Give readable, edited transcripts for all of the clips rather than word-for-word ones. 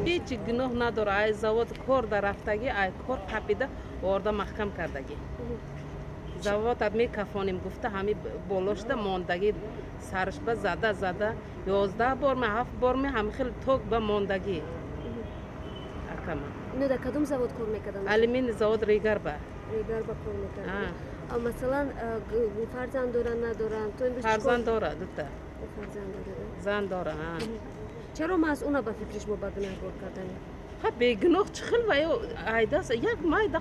هیچ گناه نداره. ای زواد کار در رفتگی ای کار قپیده آورده محکم کردگی. زواد میکفانیم گفته همین بالاشته ماندگی سرش به زده 11 بار می 7 بار می همین خیلی توک به ماندگی. اکم. اینو در کدوم زواد کار میکردن؟ علمین زواد ریگر با. ریگر با کار میکردن. مثلا فرزند دارن ندارن؟ تو امروز فرزند داره دوتا. فرزند داره. زن داره. چرا ما از اونا به فکرش ما به گناه کار کردن؟ ها بیگناه چخل وای ایداس یک مای دا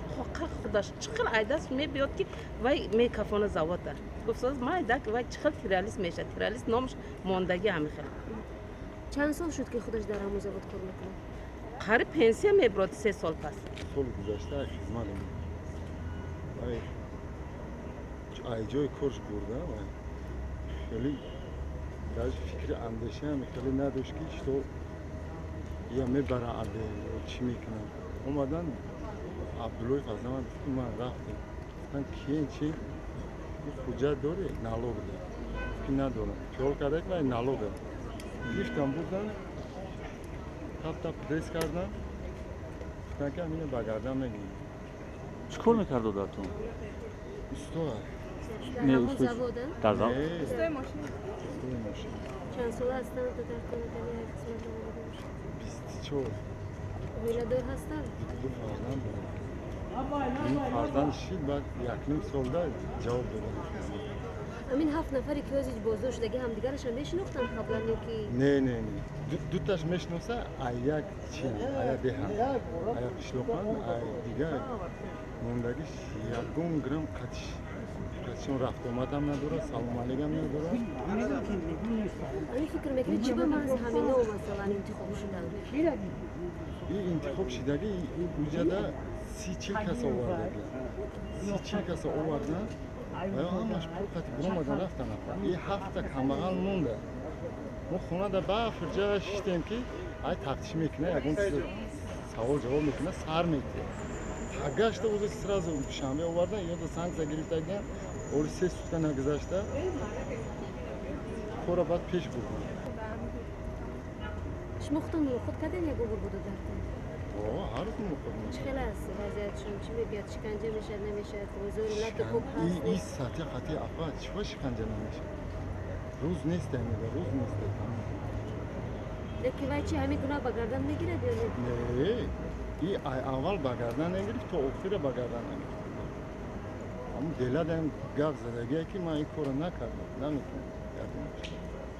خودش چخل ایداس می بیاد که وای می کفانه زواده گفت مای دا وای چخل تیرالیس میشه تیرالیس نامش ماندگی همه خیلی. چند سال شد که خودش در همون زواد کار میکنه؟ قریب پنسیه میبرد 3 سال پس. سال گذشته خدمت وای ای جای کارش برده و خیلی در فکر اندیشه هم خیلی نداشت که تو یا میبره علی چی میکنن اومدن عبدالله فضلان من رفتیم گفتن کیه چی حجت داره نالوگ ده که نداره پیول کرده که نالوگ ده گفتم بودن تا پرس کردن گفتن که همینه بگردم نگیم چیکار میکرد در تو؟ استوه در همون زواده؟ در زواده؟ استوی ماشین چند سال هستن تو در کنه هر قسمت زواده باشه؟ 24 ویلا دار هستن؟ دو فرزند دارم این فرزند شید بعد یک سال دار جواب دادم همین 7 نفری که از بازداشت شدگی همدیگرشان میشناختن قبلا که نه دو تاش میشناسه یک چی آیا ده هم آیا پیشلوکان دیگه موندگیش یکم گرم قطشون رفت اومد هم نداره سلام علیکم نداره این فکر میکنی چی به محض همینا مثلا انتخاب شدن؟ این انتخاب شدگی وجوده 30-40 کس آورده 30-40 کس آورده و یا همش پول قطع برامدن رفتن این 7 کمبغل مونده ما خونه در بافر جا شدیم که ای تفتیش میکنه یکم سوال جواب میکنه سر میکنه گشته اوز سразу شنبه آوردن یا دو سانکسیا گرفتگی اور 3 سوخته نگذشته خورا بعد پیش بردن شمختون خود کردن یا گوبر بوده دردن؟ هر روز میخورم چخیل است وضعیتشون چی میگید شکنجه میشه نمیشه حضور لط خوب هست این ساعتی خطی افا چه شکنجه نمیشه روز نیست میگه روز نیست لکه وای چی همین گناه بگردن میگیرد یا نه این اول بگردن نگرفت تا آخر بگردن نگرفت اما دلت هم گفت زدگی که من این کارو نکردم نمیتونم